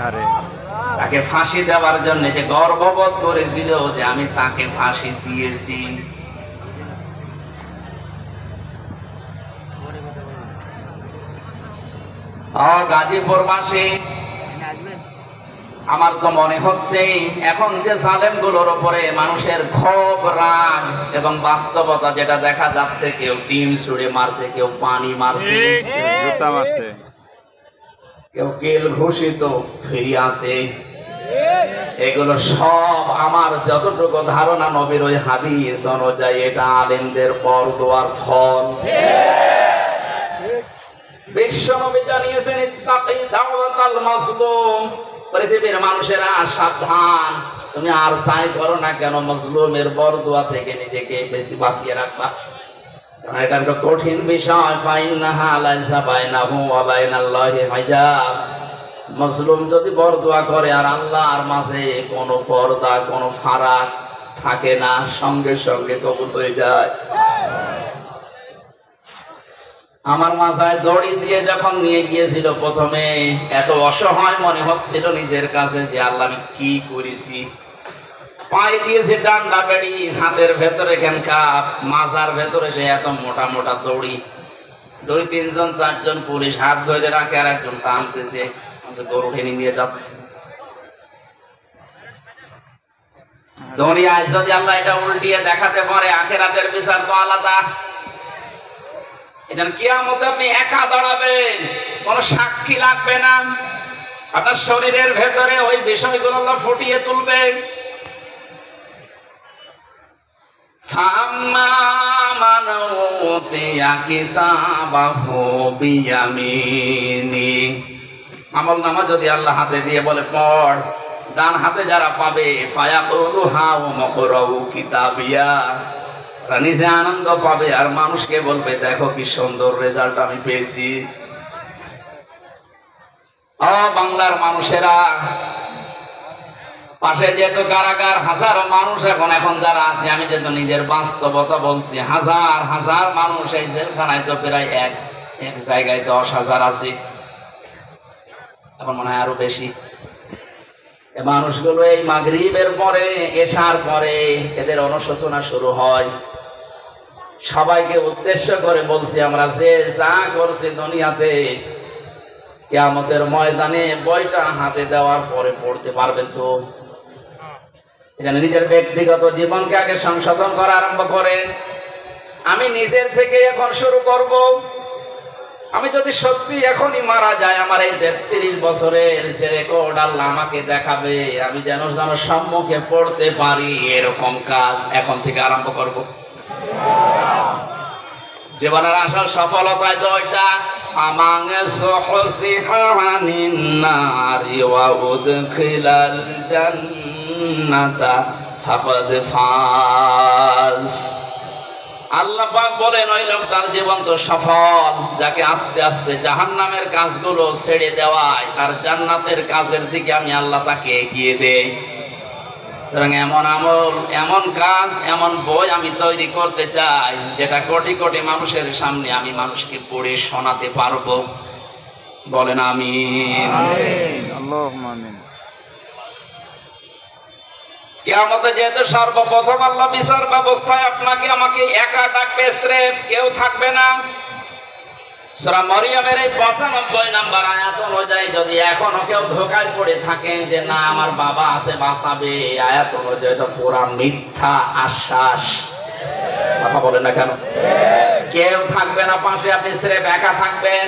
আরে তাকে ফাঁসি দেওয়ার জন্য যে গর্ববোধ করেছিল যে আমি তাকে ফাঁসি দিয়েছি। গাজীপুরবাসী, আমার তো মনে হচ্ছে এখন যে জালেমগুলোর উপরে মানুষের ক্ষোভ, রাগ এবং বাস্তবতা যেটা দেখা যাচ্ছে, কেউ ডিম ছুঁড়ে মারছে, কেউ পানি মারছে, জুতা মারছে, কেউ কেল ঘোষিত ফিরে আসে, এগুলো সব আমার যতটুকু ধারণা নবীর ওই হাদিস অনুযায়ী এটা আলেমদের বরদোয়ার ফল। বিশ্ব নবী জানিয়েছেন ইত্তাকি দাওয়াতাল মাজলুম, পৃথিবীর মানুষেরা সাবধান, তুমি আর যাই করো না কেন মাজলুমের বরদোয়া থেকে নিজেকে বেশি বাঁচিয়ে রাখবা। কারণ এটা একটা কঠিন বিষয়। ফাইন্নাহা লাইসা বাইনাহু ওয়া বাইনাল্লাহি হিজাব। মাজলুম যদি বরদোয়া করে আর আল্লাহর মাঝে কোনো পর্দা, কোনো ফারাক থাকে না, সঙ্গে সঙ্গে কবুল হয়ে যায়। আমার মাথায় দড়ি দিয়ে যখন নিয়ে গিয়েছিল প্রথমে, এত অসহায় মনে হচ্ছিল নিজের কাছে যে আল্লাহ আমি কি করেছি। পায়ে দিয়েছে ডান্ডা বেড়ি, হাতের ভেতরে এখানকার মাজার ভেতরে সে এত মোটা মোটা দড়ি, 2-3 জন 4 জন পুলিশ হাত ধরে রাখে আর একজন টানতেছে, গরু টেনে নিয়ে যাচ্ছে। দুনিয়ায় যদি আল্লাহ এটা উল্টিয়ে দেখাতে পারে, আখিরাতের বিচার তো আলাদা। এটা কিয়ামতে আপনি একা দাঁড়াবেন, কোন সাক্ষী লাগবে না, আপনার শরীরের ভেতরে ওই বিষয়গুলো আল্লাহ ফুটিয়ে তুলবে। ফাম্মা মান উতিয়া কিতাবাহু বিয়ামিনি, আমলনামা যদি আল্লাহ হাতে দিয়ে বলে পড়, ডান হাতে যারা পাবে ফায়াকুলু হাউ মাকরাউ কিতাবিয়া, নিজে আনন্দ পাবে আর মানুষকে বলবে দেখো কি সুন্দর রেজাল্ট আমি পেয়েছি। ও বাংলার মানুষেরা, পাশে যেহেতু কারাগার, হাজারো মানুষ এখন যারা আছে, আমি যেহেতু নিজের বাস্তবতা বলছি, হাজার হাজার মানুষ এই জেলখানায় তো প্রায় এক জায়গায় 10,000 আছে, এখন মনে হয় আরো বেশি। মানুষগুলো এই মাগরিবের পরে, এশার পরে এদের অনুশোচনা শুরু হয়। সবাইকে উদ্দেশ্য করে বলছি, আমরা যে যা করছি দুনিয়াতে, কিয়ামতের ময়দানে বইটা হাতে দেওয়ার পরে পড়তে পারবেন তো। এখানে নিজের ব্যক্তিগত জীবনকে আগে সংশোধন করা আরম্ভ করেন। আমি নিজের থেকে এখন শুরু করব। আমি যদি সত্যি এখনই মারা যায়, আমার এই 33 বছরের যে রেকর্ড আল্লাহ আমাকে দেখাবে, আমি যেন সম্মুখে পড়তে পারি, এরকম কাজ এখন থেকে আরম্ভ করব। জীবনের আসল সফলতায় তো ওইটা, আমাঙ্গে সহসিহানিন নারি ওয়া উদখিলাল জান্নাতা ফাকাদ ফাজ। আল্লাহ পাক বলেন ওই লোক তার জীবন তো সফল, যাকে আস্তে আস্তে জাহান্নামের কাজগুলো ছেড়ে দেওয়ায় আর জান্নাতের কাজের দিকে আমি আল্লাহ তাকে এগিয়ে দেই। সুতরাং এমন আমল, এমন কাজ, এমন বই আমি তৈরি করতে চাই যেটা কোটি কোটি মানুষের সামনে আমি মানুষকে পড়ে শোনাতে পারবো। বলেন আমিন। আল্লাহুম্মা আমিন। কিয়ামতে যেহেতু সর্বপ্রথম আল্লাহ বিচার ব্যবস্থায় আপনাকে আমাকে একা ডাকবে, স্রেফ কেউ থাকবে না। সূরা মরিয়মের এই 95 নম্বর আয়াত অনুযায়ী যদি এখনো কেউ ধোঁকায় পড়ে থাকেন যে না আমার বাবা আছে বাঁচাবে, আয়াত অনুযায়ী তো পুরা মিথ্যা আশ্বাস। কথা বলেন না কেন? কেউ থাকবে না পাশে, আপনি স্রেফ একা থাকবেন।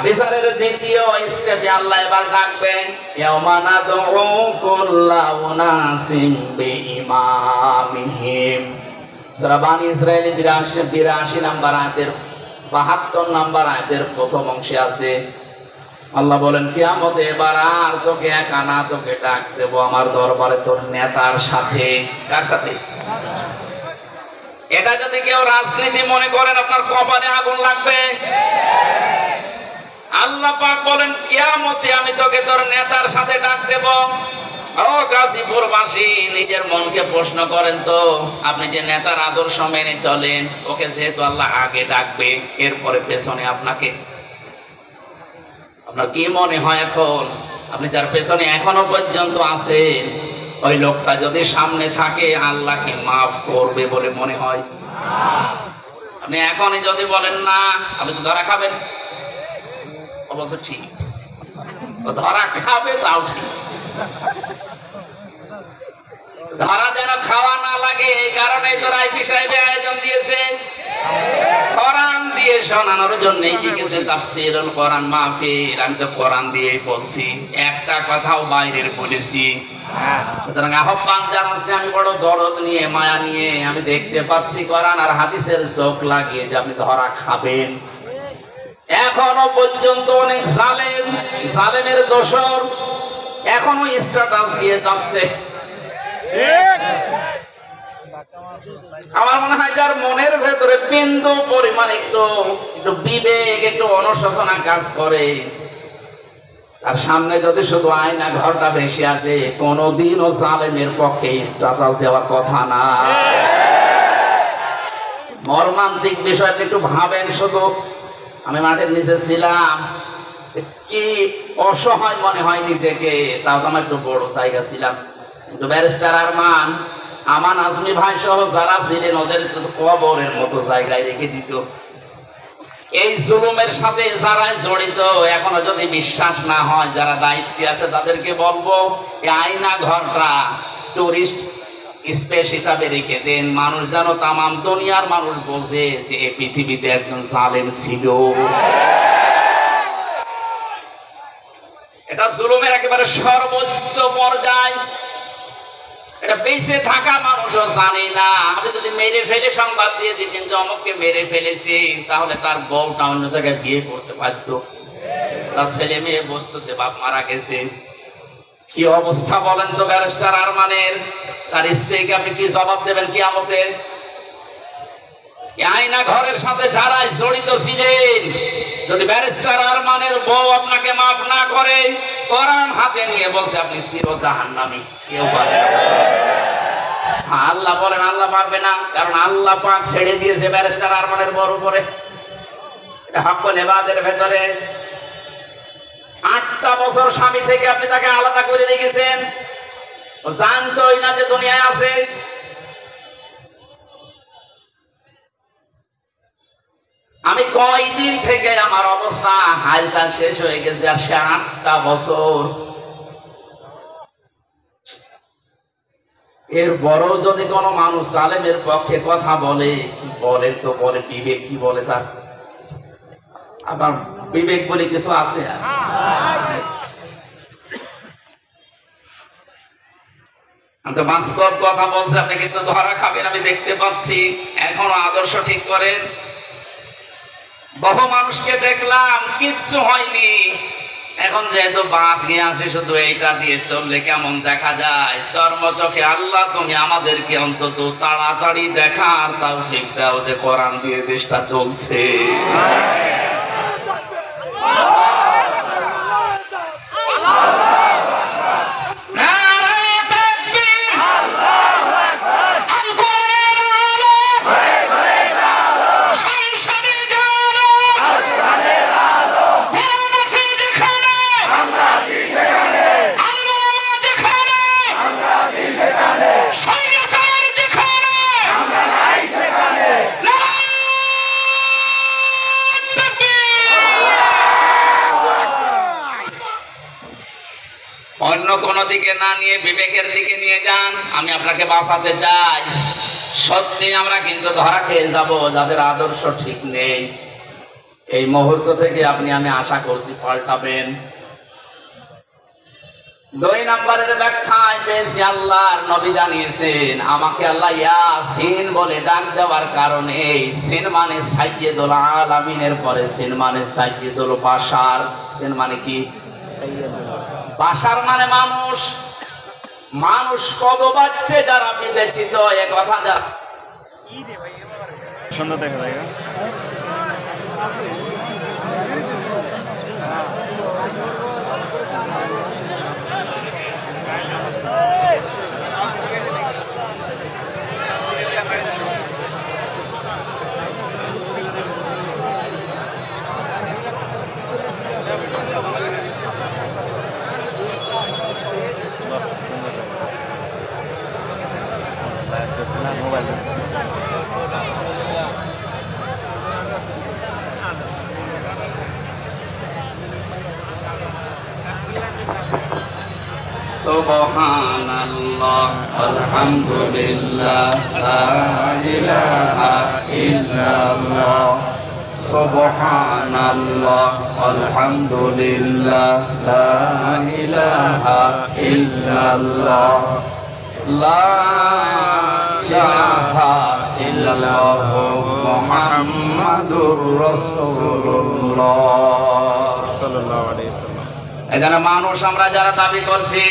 বিচারের দ্বিতীয় স্টেপে আল্লাহ এবার ডাকবেন, ইয়াউমা নাদউ কুল্লা উনাসিম বিইমামিহিম। সূরা বানী ইসরাঈল 82 নম্বর আয়াতের 72 নম্বর আয়াতের প্রথম অংশে আছে, আল্লাহ বলেন কিয়ামতে এবার আর তোকে একা না, তোকে ডাক দেবো আমার দরবারে তোর নেতার সাথে। কার সাথে? এটা যদি কেউ রাজনীতি মনে করেন আপনার কপালে আগুন লাগবে। আল্লাহ পাক বলেন কিয়ামতে আমি তোকে তোর নেতার সাথে ডাক দেব। ও গাজীপুরবাসী, নিজের মনকে প্রশ্ন করেন তো, আপনি যে নেতার আদর্শ মেনে চলেন, ওকে যেহেতু আল্লাহ আগে ডাকবে, এরপরে পেছনে আপনাকে, আপনার কি মনে হয় এখন আপনি যার পেছনে এখনো পর্যন্ত আছেন, ওই লোকটা যদি সামনে থাকে আল্লাহকে মাফ করবে বলে মনে হয়? আপনি এখনই যদি বলেন না, আপনি তো ধরা খাবেন। অবশ্য ঠিক, ধরা খাবে, তাও ঠিক। ধরা যেন খাওয়া না লাগে, এই কারণে তো রাইফি সাহেব আয়োজন দিয়েছে, কোরআন দিয়ে শোনানোর জন্য জিজ্ঞেসে তাফসীরুল কোরআন মাহফিল। আমি তো কোরআন দিয়েই বলছি, একটা কথাও বাইরের বলেছি। সুতরাং আহ্বান জানাচ্ছি, আমি বড় দরদ নিয়ে, মায়া নিয়ে, আমি দেখতে পাচ্ছি কোরআন আর হাদিসের চোখ লাগিয়ে যে আপনি ধরা খাবেন। এখনো পর্যন্ত অনেক জালেম, জালেমের দোসর এখনো স্ট্যাটাস দিয়ে যাচ্ছে। আমার মনে হয় যার মনের ভেতরে বিন্দু পরিমাণ একটু বিবেক, একটু অনুশোচনা কাজ করে, তার সামনে যদি শুধু আয়না ঘরটা ভেসে আসে, কোনদিনও জালেমের পক্ষে স্ট্যাটাস দেওয়ার কথা না। মর্মান্তিক বিষয়টা একটু ভাবেন। শুধু আমি মাঠের নিচে ছিলাম, কি অসহায় মনে হয় নিজেকে। তাও তো আমার একটু বড় জায়গা ছিলাম, কিন্তু ব্যারিস্টার আমান আজমি ভাই সহ যারা ছিলেন ওদের কবরের মতো জায়গায় রেখে দিত। এই জুলুমের সাথে যারা জড়িত, এখনো যদি বিশ্বাস না হয়, যারা দায়িত্বে আছে তাদেরকে বলবো, এই আয়না ঘরটা টুরিস্ট স্পেস হিসাবে রেখে দেন। মানুষ যেন, তামাম দুনিয়ার মানুষ বোঝে যে এই পৃথিবীতে একজন জালেম ছিল। এটা জুলুমের একেবারে সর্বোচ্চ পর্যায়। এটা বেঁচে থাকা মানুষও জানে না। আমি যদি মেরে ফেলে সংবাদ দিয়ে দিতেন যে অমুককে মেরে ফেলেছি, তাহলে তার বউটা অন্য জায়গায় বিয়ে করতে পারত, তার ছেলে মেয়ে বসতো যে বাপ মারা গেছে। কি অবস্থা বলেন তো ব্যারিস্টার আরমানের? তার স্ত্রীকে আপনি কি জবাব দেবেন কিয়ামতে? আয়না ঘরের সাথে যারা জড়িত ছিলেন, যদি ব্যারিস্টার আরমানের বউ আপনাকে মাফ না করে, কোরআন হাতে নিয়ে বলছে আপনি চির জাহান্নামী, কেউ পারবে না। আল্লাহ বলেন আল্লাহ পারবে না, কারণ আল্লাহ পাক ছেড়ে দিয়েছে ব্যারিস্টার আরমানের বউর উপরে। এটা হক্কুল ইবাদের ভেতরে 8টা বছর স্বামী থেকে আপনি তাকে আলাদা করে রেখেছেন, ও জানতোই না যে দুনিয়ায় আছে। আমি কয়দিন থেকে আমার অবস্থা হালচাল শেষ হয়ে গেছে, আর সে 8টা বছর। এর বড় যদি কোনো মানুষ জালেমের পক্ষে কথা বলে, কি বলে তো বলে, বিবেক কি বলে তার? আবার বিবেক বলে কিছু আছে? আমি তো বাস্তব কথা বলছি, আপনি কিন্তু ধরা খাবেন, আমি দেখতে পাচ্ছি। এখনো আদর্শ ঠিক করেন। বহু মানুষকে দেখলাম কিচ্ছু হয়নি, এখন যেহেতু বাদ নিয়ে আসে, শুধু এইটা দিয়ে চললে কেমন দেখা যায়? চর্ম চোখে আল্লাহ তুমি আমাদেরকে অন্তত তাড়াতাড়ি দেখার তৌফিক দাও যে কোরআন দিয়ে দেশটা চলছে। অন্য কোন দিকে না নিয়ে বিবেকের দিকে নিয়ে যান। আমি আপনাকে বাঁচাতে চাই। সত্যি আমরা কিন্তু ধরা খেয়ে যাব যাদের আদর্শ ঠিক নেই। এই মুহূর্ত থেকে আপনি, আমি আশা করছি পাল্টাবেন। 2 নম্বরের ব্যাখ্যায় পেয়েছি, আল্লাহর নবী জানিয়েছেন, আমাকে আল্লাহ ইয়াসিন বলে ডাক দেওয়ার কারণে, সিন মানে সাইয়্যিদুল আলামিনের পরে সিন মানে সাইয়্যিদুল বাশার, হাসেন মানে কি? বাসার মানে মানুষ। মানুষ কত বাচ্চে যারা বিবেচিত এ কথা যা সুন্দর দেখা যায়। মোবাইল সুবহানাল্লাহ আলহামদুলিল্লাহ লা ইলাহা ইল্লাল্লাহ সুবহানাল্লাহ আলহামদুলিল্লাহ লা ইলাহা ইল্লাল্লাহ লা ইলাহা ইল্লাল্লাহ মুহাম্মাদুর রাসূলুল্লাহ সাল্লাল্লাহু আলাইহি ওয়াসাল্লাম। এখানে মানুষ আমরা যারা দাবি করছি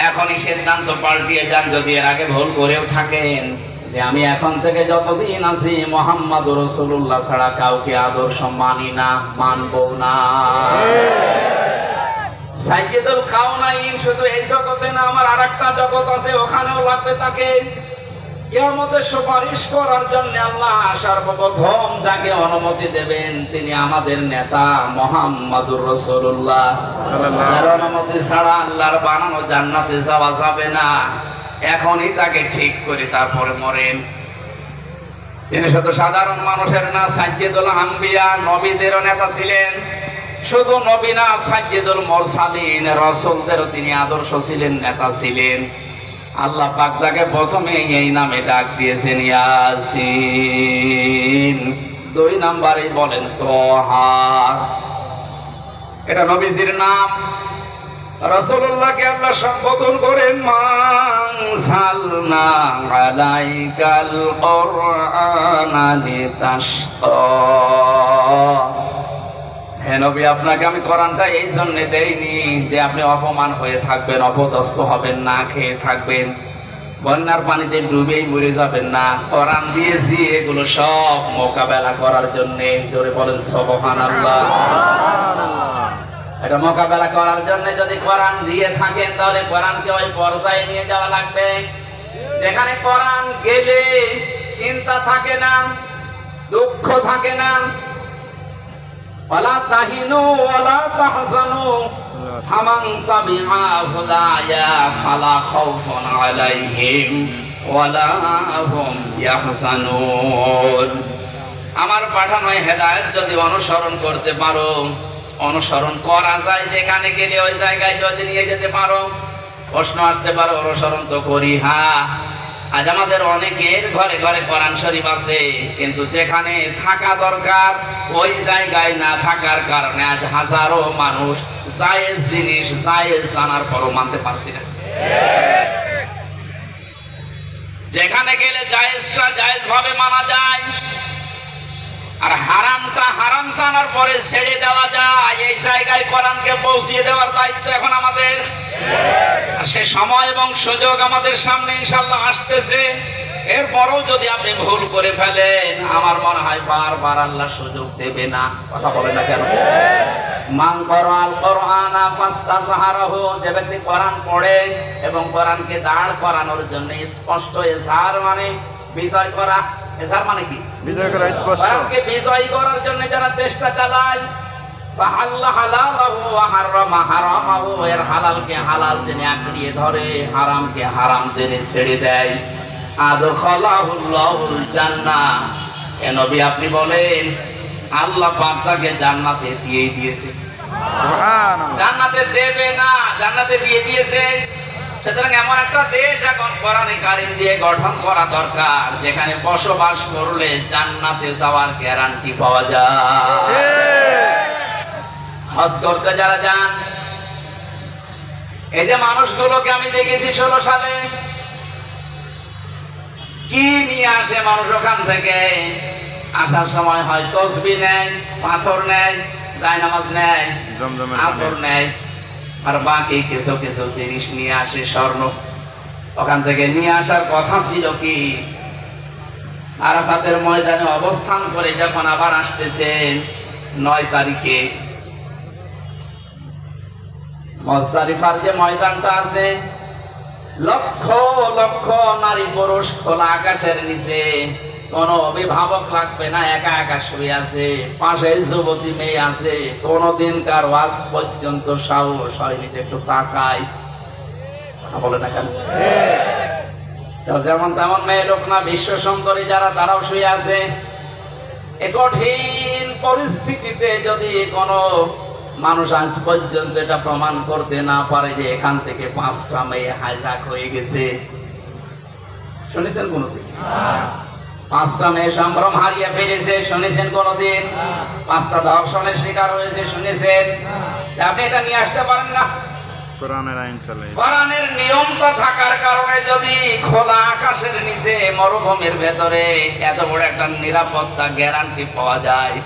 এখনই সিদ্ধান্ত পাল্টিয়ে যান, যদি এর আগে ভুল করেও থাকেন, যে আমি এখন থেকে যতদিন আছি মুহাম্মাদুর রাসূলুল্লাহ ছাড়া কাউকে আদর্শ মানি না, মানবো না। সাইকেল খাও নাই শুধু এই জগতে না, আমার আরেকটা জগৎ আছে, ওখানেও লাগবে তাকে। কিয়ামতের সুপারিশ করার জন্য আল্লাহ সর্বপ্রথম যাকে অনুমতি দেবেন তিনি আমাদের নেতা মুহাম্মাদুর রাসূলুল্লাহ। যার অনুমতি ছাড়া আল্লাহর বানানো জান্নাতে যাওয়া যাবে না। এখনই তাকে ঠিক করে তারপরে মরেন। তিনি শুধু সাধারণ মানুষের না, সাইয়্যিদুল আম্বিয়া, নবীদেরও নেতা ছিলেন। শুধু নবী না, সাইয়্যিদুল মুরসালিন, রাসূলদেরও তিনি আদর্শ ছিলেন, নেতা ছিলেন। আল্লাহ পাক তাকে প্রথমে এই নামে ডাক দিয়েছেন ইয়াসিন। 2 নম্বরে বলেন তোহা, এটা নবীজির নাম। রাসূলুল্লাহকে আল্লাহ সম্বোধন করেন মানসালনা আলাইকাল কুরআনা লিতাশকা। হে নবী, আপনাকে আমি কোরআনটা এই জন্য দেইনি যে আপনি অপমান হয়ে থাকবেন, অপদস্থ হবেন, না খেয়ে থাকবেন, বন্যার পানিতে ডুবেই মরে যাবেন না। কোরআন দিয়েছি এগুলো সব মোকাবেলা করার জন্য। জোরে বলেন সুবহানাল্লাহ। এটা মোকাবেলা করার জন্য যদি কোরআন দিয়ে থাকেন তাহলে কোরআনকে ওই পর্যায়ে নিয়ে যাওয়া লাগবে যেখানে কোরআন গেলে চিন্তা থাকে না, দুঃখ থাকে না। ওয়ালা তাহিনু ওয়ালা তাহজানু ফামান তাবিআ হুদায়া ফালা খাউফুন আলাইহিম ওয়ালা হুম ইয়াহজানুন। আমার পাঠানো হেদায়েত যদি অনুসরণ করতে পারো, অনুসরণ করা যায়, যেখানে গেলে ওই জায়গায় যদি নিয়ে যেতে পারো। প্রশ্ন আসতে পারো অনুসরণ তো করি, হ্যাঁ। আজ আমাদের অনেকের ঘরে ঘরে কোরআন শরীফ আছে, কিন্তু যেখানে থাকা দরকার ওই জায়গায় না থাকার কারণে আজ হাজারো মানুষ জায়েজ জিনিস জায়েজ জানার পরও মানতে পারছি না। যেখানে গেলে জায়েজটা জায়েজ ভাবে মানা যায় আর হারামটা হারাম জানার পরে ছেড়ে দেওয়া যায়, এই জায়গায় কোরআনকে পৌঁছিয়ে দেওয়ার দায়িত্ব এখন আমাদের। সে সময় এবং সুযোগ আমাদের সামনে ইনশাআল্লাহ আসতেছে। এরপরও যদি আপনি ভুল করে ফেলেন, আমার মনে হয় বারবার আল্লাহ সুযোগ দেবে না। কথা বলে না কেন? মান করাল কোরআনা ফাস্তাসহারাহু, যে ব্যক্তি কোরআন পড়ে এবং কোরআনকে দাঁড় করানোর জন্য স্পষ্ট ইজহার মানে বিজয় করা। ইজহার মানে কি? বিজয় করা, স্পষ্ট। কোরআনকে বিজয় করার জন্য যারা চেষ্টা চালায়, ফাহাল্লা হালালাহু ওয়া হারামা হারামাহু, এর হালালকে হালাল জেনে আঁকড়িয়ে ধরে, হারামকে হারাম জেনে ছেড়ে দেয়, আদখালাহুল্লাহুল জান্নাহ। এ নবী আপনি বলেন আল্লাহ পাক তাকে জান্নাতে দিয়ে দিয়েছে। সুবহানাল্লাহ। জান্নাতে দেবে না, জান্নাতে দিয়ে দিয়েছে। সুতরাং এমন একটা দেশ এখন কোরআনে কারীম দিয়ে গঠন করা দরকার যেখানে বসবাস করলে জান্নাতে যাওয়ার গ্যারান্টি পাওয়া যায়। হজ করতে যারা যান, এই যে মানুষগুলোকে আমি দেখেছি 16 সালে কি নিয়ে আসে মানুষ ওখান থেকে। আসার সময় হয় তসবিহ নেয়, পাথর নেয়, যায় নামাজ নেয়, জমজমের আতর নেয়, আর বাকি কিছু কিছু জিনিস নিয়ে আসে, স্বর্ণ। ওখান থেকে নিয়ে আসার কথা ছিল কি, আরাফাতের ময়দানে অবস্থান করে যখন আবার আসতেছেন 9 তারিখে, মুজদালিফার যে ময়দানটা আছে, লক্ষ লক্ষ নারী পুরুষ খোলা আকাশের নিচে, কোন অভিভাবক লাগবে না, একা একা শুয়ে আছে, পাশে যুবতী মেয়ে আছে। কোনদিনকার ওয়াজ পর্যন্ত সাহস হয়নি যে একটু তাকাই, কথা বলে না কেন? যেমন তেমন মেয়ে লোক না, বিশ্ব সুন্দরী যারা, তারাও শুয়ে আছে। এ কঠিন পরিস্থিতিতে যদি কোনো মানুষ আজ পর্যন্ত এটা প্রমাণ করতে না পারে যে এখান থেকে 5টা মেয়ে হাইজাক হয়ে গেছে, শুনেছেন কোনদিন? 5টা মেয়ে সম্ভ্রম হারিয়ে ফেলেছে, শুনেছেন কোনদিন? 5টা ধর্ষণের শিকার হয়েছে, শুনেছেন? আপনি এটা নিয়ে আসতে পারেন না। কোরআনের আইন চলে। কোরআনের নিয়মটা থাকার কারণে যদি খোলা আকাশের নিচে মরুভূমির ভেতরে এত বড় একটা নিরাপত্তা গ্যারান্টি পাওয়া যায়,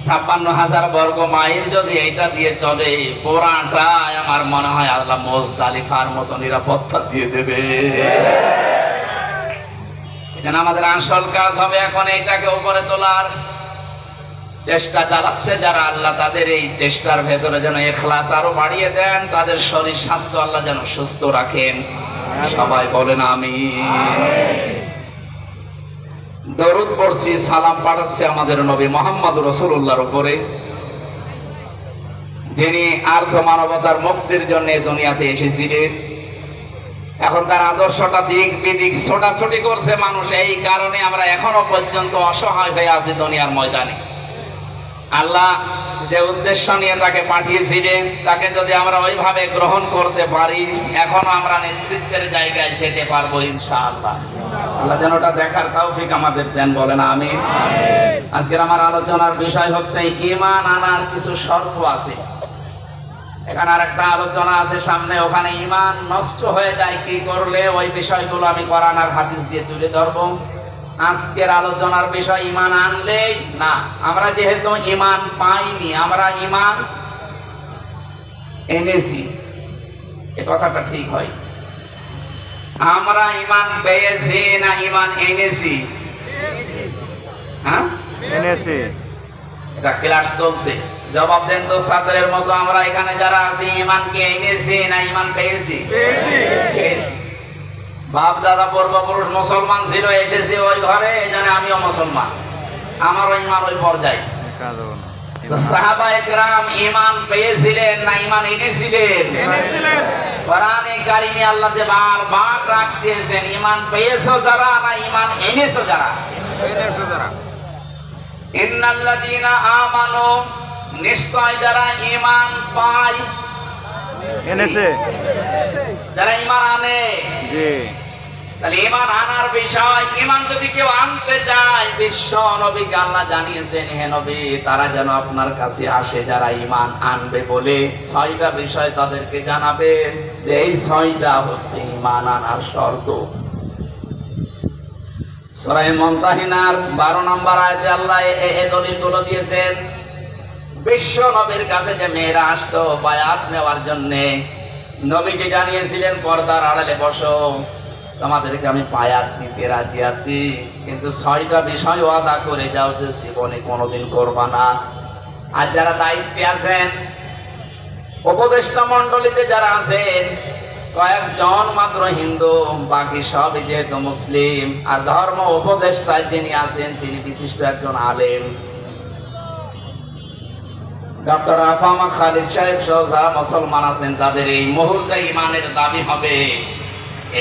56,000 বর্গ মাইল যদি এটা দিয়ে চলে, পুরাটা আমার মনে হয় আল্লাহ মুজদালিফার মতো নিরাপত্তা দিয়ে দেবে। এখানে আমাদের আসল কাজ হবে এখন এইটাকে উপরে তোলার চেষ্টা চালাচ্ছে যারা, আল্লাহ তাদের এই চেষ্টার ভেতরে যেন ইখলাস আরো বাড়িয়ে দেন, তাদের শরীর স্বাস্থ্য আল্লাহ যেন সুস্থ রাখেন। সবাই বলেন আমিন। দরুদ পড়ছি, সালাম পাঠাচ্ছি আমাদের নবী মুহাম্মদ রাসূলুল্লাহর উপরে, যিনি আর্থ মানবতার মুক্তির জন্য দুনিয়াতে এসেছিলেন। এখন তার আদর্শটা দিক বিদিক ছোটাছুটি করছে মানুষ, এই কারণে আমরা এখনো পর্যন্ত অসহায় হয়ে আছি দুনিয়ার ময়দানে। আল্লাহ যে উদ্দেশ্য নিয়ে তাকে পাঠিয়েছিলেন, তাকে যদি আমরা ওইভাবে গ্রহণ করতে পারি, এখনো আমরা নেতৃত্বের জায়গায় যেতে পারবো ইনশাআল্লাহ। আল্লাহ যেন ওটা দেখার তৌফিক আমাদের দেন, বলেন আমিন। আজকের আমার আলোচনার বিষয় হচ্ছে ঈমান আনার কিছু শর্ত আছে। এখানে আর একটা আলোচনা আছে সামনে, ওখানে ঈমান নষ্ট হয়ে যায় কি করলে, ওই বিষয়গুলো আমি কোরআন আর হাদিস দিয়ে তুলে ধরবো। আজকের আলোচনার বিষয় ঈমান আনলেই না, আমরা যেহেতু ঈমান পাইনি, আমরা ঈমান এনেছি, এ কথাটা ঠিক হয়। আমরা ঈমান পেয়েছি না ঈমান এনেছি? হ্যাঁ, এনেছি। এটা ক্লাস চলছে, জবাব দেন তো ছাত্রের মতো। আমরা এখানে যারা আছি, ঈমান কি এনেছি না ঈমান পেয়েছি? পেয়েছি। বাপ দাদা পূর্বপুরুষ মুসলমান ছিল, এসেছি ওই ঘরে, এই জন্য আমিও মুসলমান, আমারও ঈমান ওই পর্যায়ে। সাহাবায়ে কেরাম ঈমান পেয়েছিলেন না ঈমান এনেছিলেন? কোরআনে কারিমে আল্লাহ যে বারবার ডাক দিয়েছেন, ঈমান পেয়েছো যারা না ঈমান এনেছো যারা? ইন্নাল্লাযীনা আমানু, নিশ্চয় যারা ঈমান পায়, এনেছে, যারা ঈমান আনে। জি। তাহলে ঈমান আনার বিষয়, ঈমান যদি কেউ আনতে চায়, বিশ্ব নবীকে আল্লাহ জানিয়েছেন, হে নবী, তারা যেন আপনার কাছে আসে যারা ঈমান আনবে বলে 6টা বিষয় তাদেরকে জানাবেন, যে এই 6টা হচ্ছে ঈমান আনার শর্ত। সূরা মুমতাহিনার 12 নম্বর আয়াতে আল্লাহ এই দলিলগুলো দিয়েছেন। বিশ্ব নবীর কাছে যে মেয়েরা আসতো বায়াত নেওয়ার জন্য, নবীকে জানিয়েছিলেন পর্দার আড়ালে বসো, তোমাদেরকে আমি বায়াত নিতে রাজি আছি, কিন্তু 6টা বিষয় ওয়াদা করে যাও যে জীবনে কোনোদিন করবা না। আর যারা দায়িত্বে আছেন, উপদেষ্টা মণ্ডলীতে যারা আছেন, কয়েকজন মাত্র হিন্দু, বাকি সবই যেহেতু মুসলিম, আর ধর্ম উপদেষ্টায় যিনি আছেন তিনি বিশিষ্ট একজন আলেম, ডক্টর আফামা খালিদ সাহেব সহ যারা মুসলমান আছেন, তাদের এই মুহূর্তে ঈমানের দাবি হবে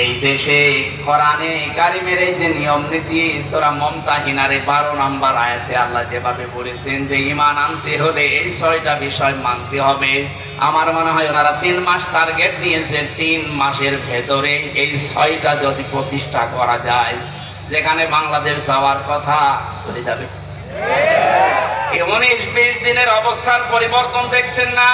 এই দেশে কোরআনে কারিমের এই যে নিয়ম নীতি, সূরা মুমতাহিনার 12 নম্বর আয়াতে আল্লাহ যেভাবে বলেছেন যে ঈমান আনতে হলে এই 6টা বিষয় মানতে হবে। আমার মনে হয় ওনারা 3 মাস টার্গেট দিয়েছে, 3 মাসের ভেতরে এই 6টা যদি প্রতিষ্ঠা করা যায়, যেখানে বাংলাদেশ যাওয়ার কথা চলে যাবে। 19-20 দিনের অবস্থার পরিবর্তন দেখছেন না?